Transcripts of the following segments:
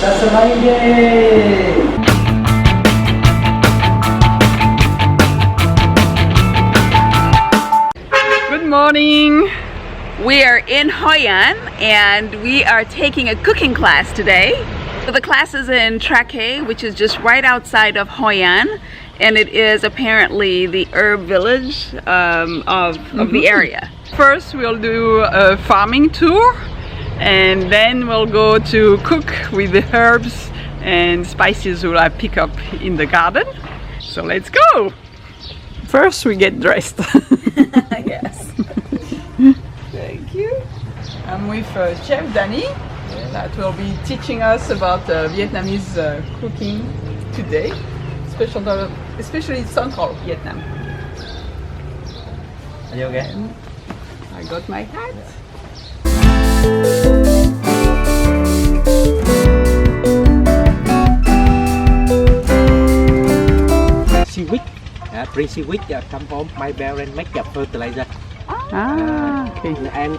That's amazing! Good morning! We are in Hoi An and we are taking a cooking class today. So the class is in Tra Que, which is just right outside of Hoi An, and it is apparently the herb village of the area. First we'll do a farming tour, and then we'll go to cook with the herbs and spices that I pick up in the garden. So let's go! First we get dressed. Yes. Thank you. I'm with Chef Danny that will be teaching us about Vietnamese cooking today, especially Central Vietnam. Are you okay? I got my hat. Seaweed, free seaweed come home. My parents make the fertilizer. Okay. And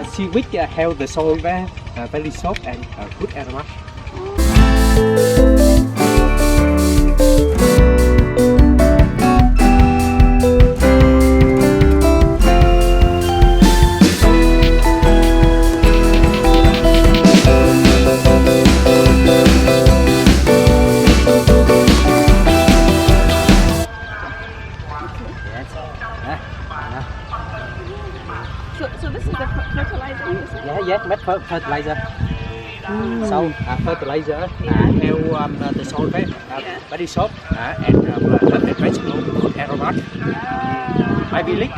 seaweed help the soil very soft and good aroma. So this is the fertilizer you said? Yes, make fertilizer. So fertilizer help the soil very soft and vegetable good aroma. My village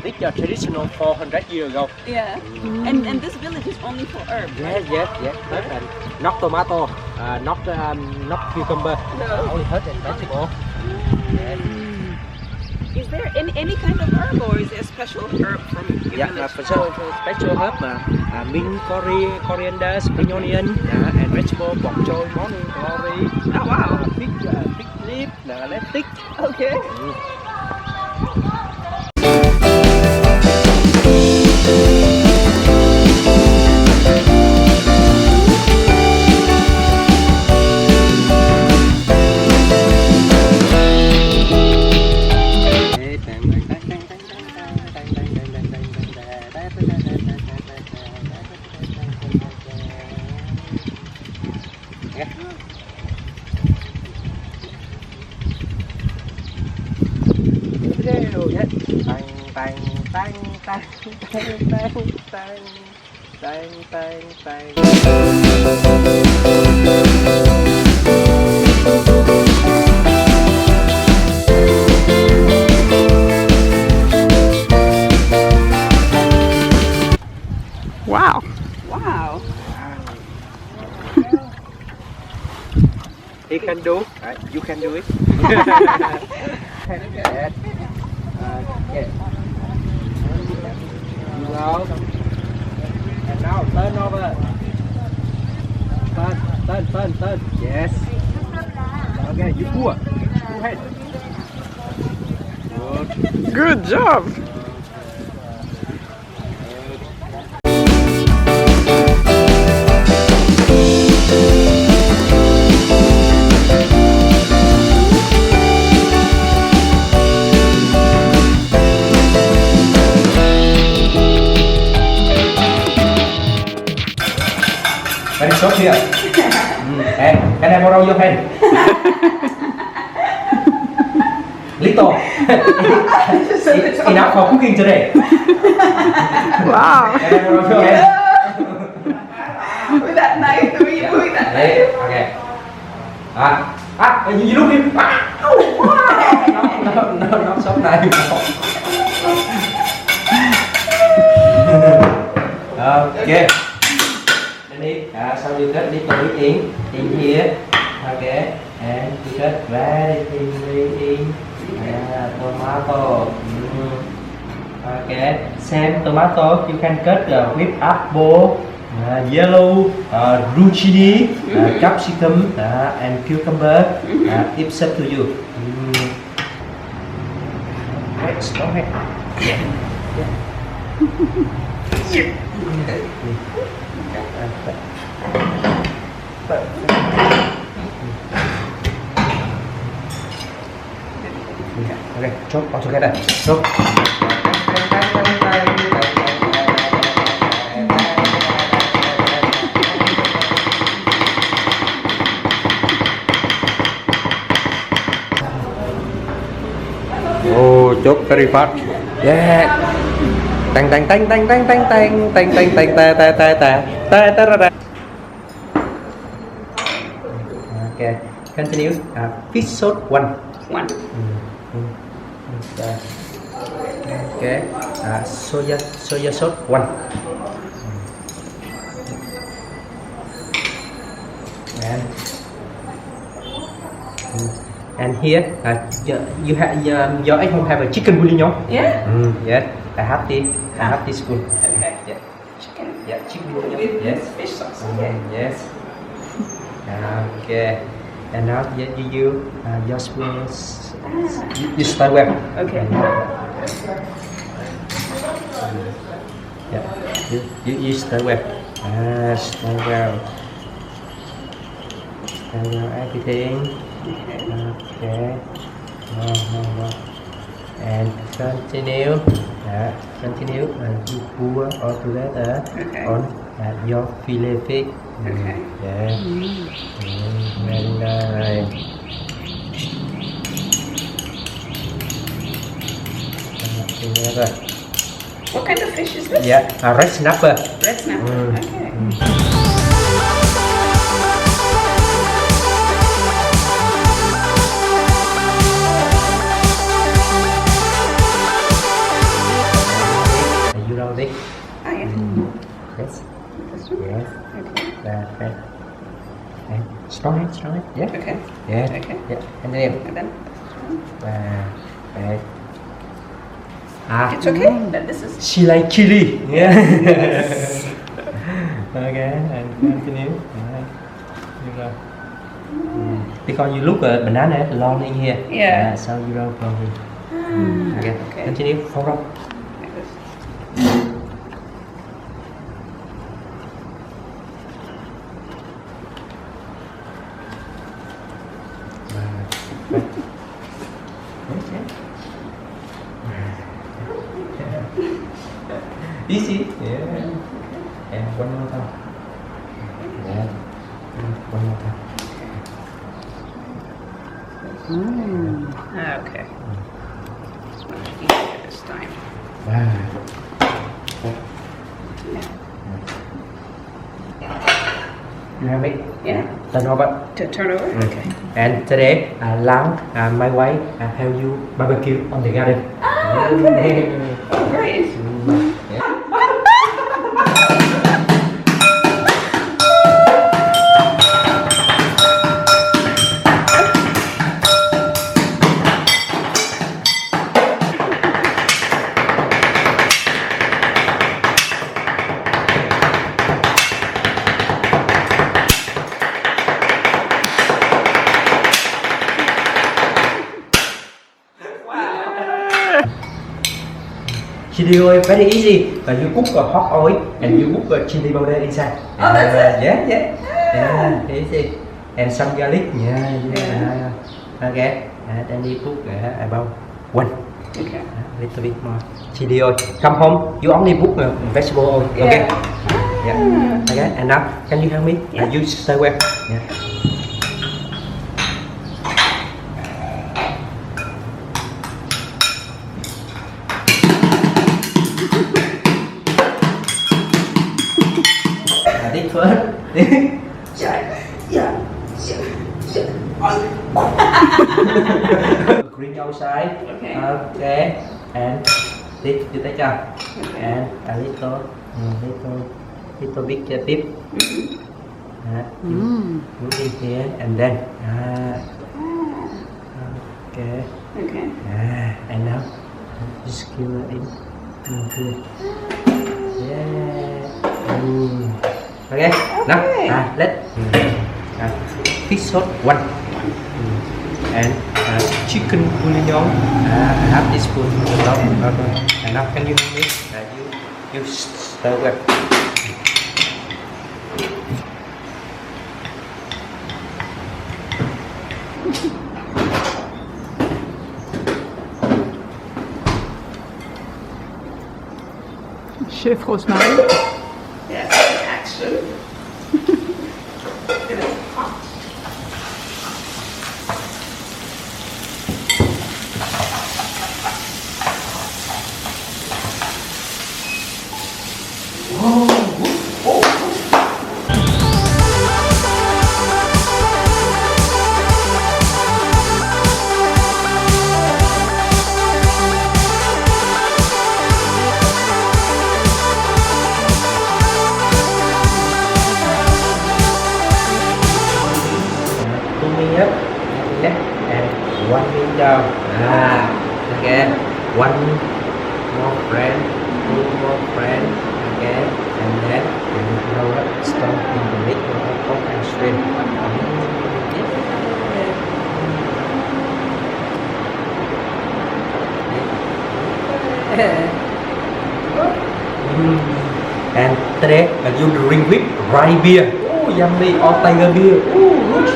this traditional 400 years ago. Yeah. And this village is only for herbs. Yes. And not tomato, not cucumber, No. only herb and vegetable. Yes. Is there any kind of herb, or is there a special herb from your village? Special herb, mint, coriander, spring onion, and vegetable, bok choy, morning glory. Oh wow. Fig leaf, lettuce. Okay. Wow. Wow. He can do, you can do it. Yes. Yes. You go. And now turn over. Turn. Yes. Okay, you pour. Go ahead. Good. Good job. Very soft here. And can I borrow your pen? Little. It's enough for cooking today. Wow. Can I borrow your pen? With that knife, with that knife. Okay. You look him. No, not so nice. Okay. So you cut little bit in here, okay, and you cut very thinly in tomato, Okay, same tomato. You can cut with apple, yellow, zucchini, capsicum, and cucumber. It's up to you. Right, stop it. Okay, chop all together. Chop. Oh, chop very fast. Yeah. Tang tang tang tang tang tang tang tang tang tang ta ta ta ta ta ta ta. Okay, continue. Fish sauce 1. Okay, soya sauce 1. And here you have your at home have a chicken bouillon. Yeah. Yes, I have this spoon. Okay. Yeah. Chicken. Yeah, chicken bouillon. With Yes. fish sauce. Okay. Yes. Okay. And now you your spoon is you stir well. Okay. Yeah. You stir well. Stir well. Stir well everything. Okay. And continue. Continue. You pour all together on your fillet fish. Okay. Yeah. Very nice. Together. What kind of fish is this? Yeah, red snapper. Red snapper. Okay. You know this? Oh, yeah. Yes. This one? Yes. Okay. That. And strong it. Yeah. Okay. Yeah. Okay. Yeah. And then. And then Right. it's okay. That this is. She like chili. Yeah. Okay. And continue. Because you look at banana long in here. Yeah. So you don't from here. Okay. Okay. Continue. Follow. Like this. Easy. Yeah. And one more time. Yeah. One more time. Okay. It's much easier this time. You have it? Yeah. Turn over. To turn over? Okay. And today, Lang, my wife, help you barbecue on the garden. Oh, okay. Oh, great. Chili oil very easy. You cook hot oil and you cook chili powder inside. Oh, that's it? Yeah, easy. And some garlic. Yeah. Okay. Then you cook about 1. Okay. Little bit more chili oil. Come home, you only cook vegetable oil. Okay. Yeah. Okay. And now, can you help me? Yeah. You stir well. Yeah. This first. Green outside. Okay. And this you take out. And a little bit tip. Put in here and then. Okay. Okay. And now just skewer in. Okay. Now, let's fish sauce one, and chicken bouillon. Half teaspoon on the top. And now can you mix? You stir well. Chef Rosemary. Yes, action. It is hot. And one window. Okay. One more friend, two more friend. Okay. And then you know what? Stone in the middle of pork and shrimp. And today you drink with rye beer. Oh, yummy! Or tiger beer. Oh, good.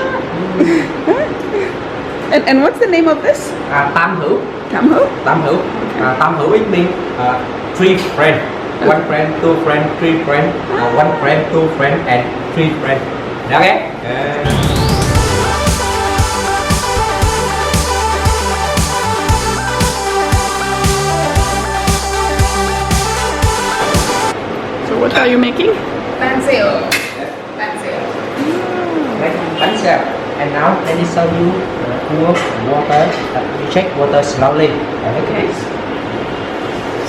And what's the name of this? Tam Huu. Tam Huu? Tam Huu. Tam Huu it means three friends. One friend, two friend, three friend. One friend, two friend, and three friends. Okay. So what are you making? Banh Xeo. Banh Xeo. Make Banh Xeo. And now let me show you pour water. You check water slowly. Okay.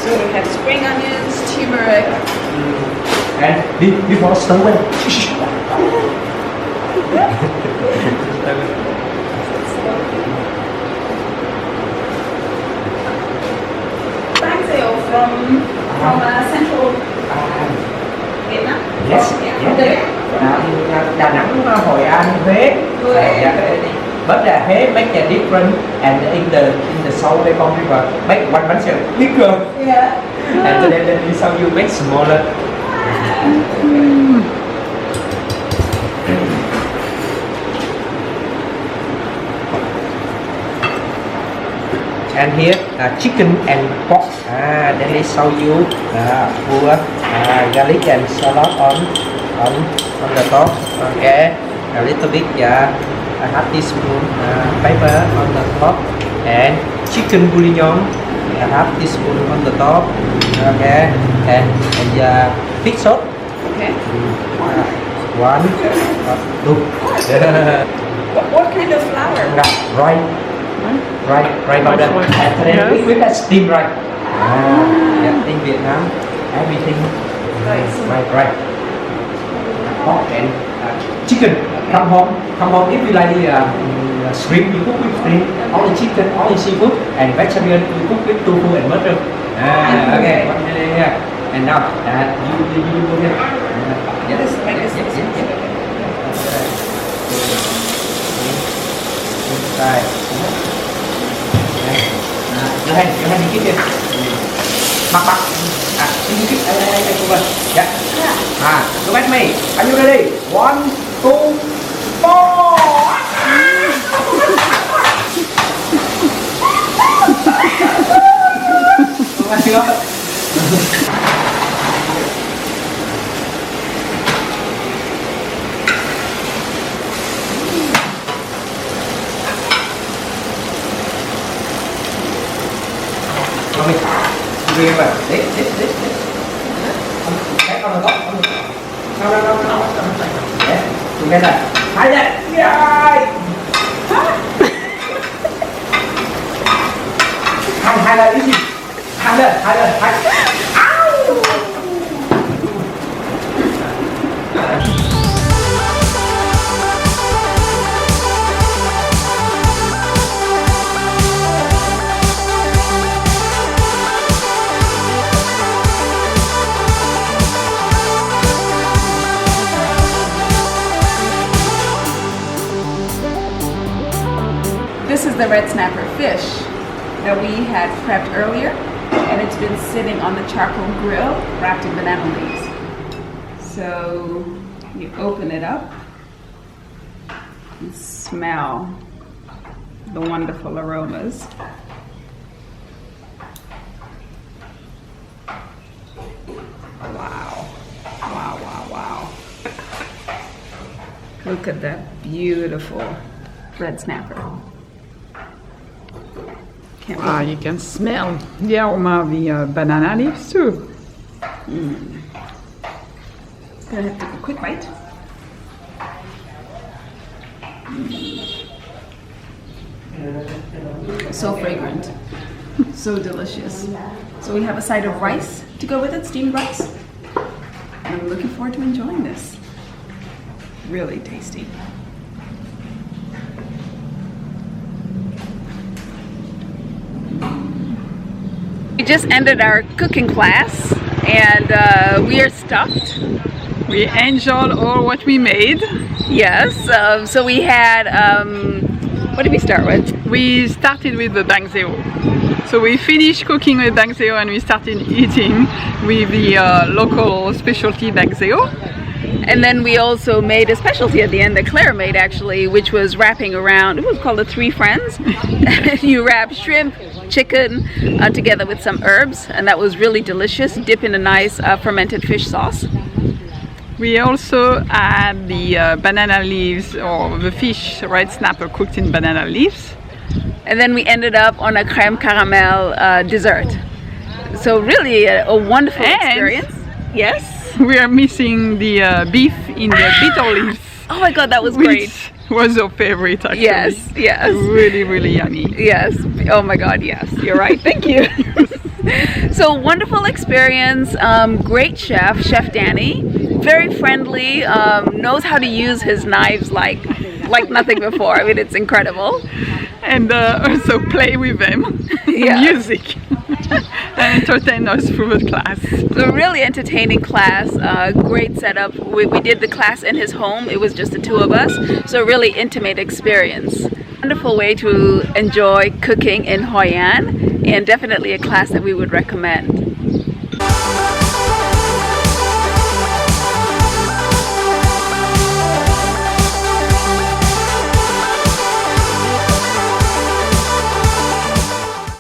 So we have spring onions, tumeric. And before stir well. Banh Xeo from Central Vietnam. Yes. Yeah. Đà Nẵng, Hoi An, Huế. But Huế make a different, and in the south they call river make one Banh Xeo bigger. Yeah. And then in south you make smaller. And here chicken and pork. Then they show you pour garlic and salad on the top. Okay, a little bit a half teaspoon pepper on the top, and chicken bouillon a half teaspoon on the top. Okay, and fish sauce. Okay. One, two. What kind of flour? Right powder. And today Yes. we got steam right. Yeah, in Vietnam, everything right. Pork and chicken. Come home. If you like shrimp, you cook with shrimp. Only chicken, only seafood, and vegetarian you cook with tofu and mushroom. Okay. And now you go here. Yes. Right. Your hand đi kít đi. Bắt. Đi kít. Đây cô ơi. Yeah. Look at me. Are you ready? 1, 2, 4. Come here. This. Cái con gốc. No. Yeah. Together. Hai là cái gì? Hai lên. the red snapper fish that we had prepped earlier, and it's been sitting on the charcoal grill wrapped in banana leaves. So you open it up and smell the wonderful aromas. Wow, wow, wow, wow. Look at that beautiful red snapper. You can smell the aroma of the banana leaves too. Gonna have to take a quick bite. So fragrant, so delicious. So we have a side of rice to go with it, steamed rice. And I'm looking forward to enjoying this. Really tasty. We just ended our cooking class and we are stuffed. We enjoyed all what we made. Yes, so we had, what did we start with? We started with the Banh Xeo. So we finished cooking with Banh Xeo and we started eating with the local specialty Banh Xeo. And then we also made a specialty at the end that Claire made actually, which was wrapping around, it was called the Three Friends. You wrap shrimp, chicken together with some herbs, and that was really delicious, dip in a nice fermented fish sauce. We also had the banana leaves, or the fish red snapper cooked in banana leaves. And then we ended up on a creme caramel dessert. So really a wonderful experience. Yes. We are missing the beef in the betel leaves. Oh my god, that was great. Which was our favorite actually. Yes, yes. Really, really yummy. Yes. Oh my god, yes. You're right. Thank you. So wonderful experience. Great chef, Chef Danny. Very friendly. Knows how to use his knives like nothing before. I mean, it's incredible. And also play with them. Yeah. Music. And entertain us through the class. So really entertaining class, great setup. We did the class in his home. It was just the two of us. So really intimate experience. Wonderful way to enjoy cooking in Hoi An, and definitely a class that we would recommend.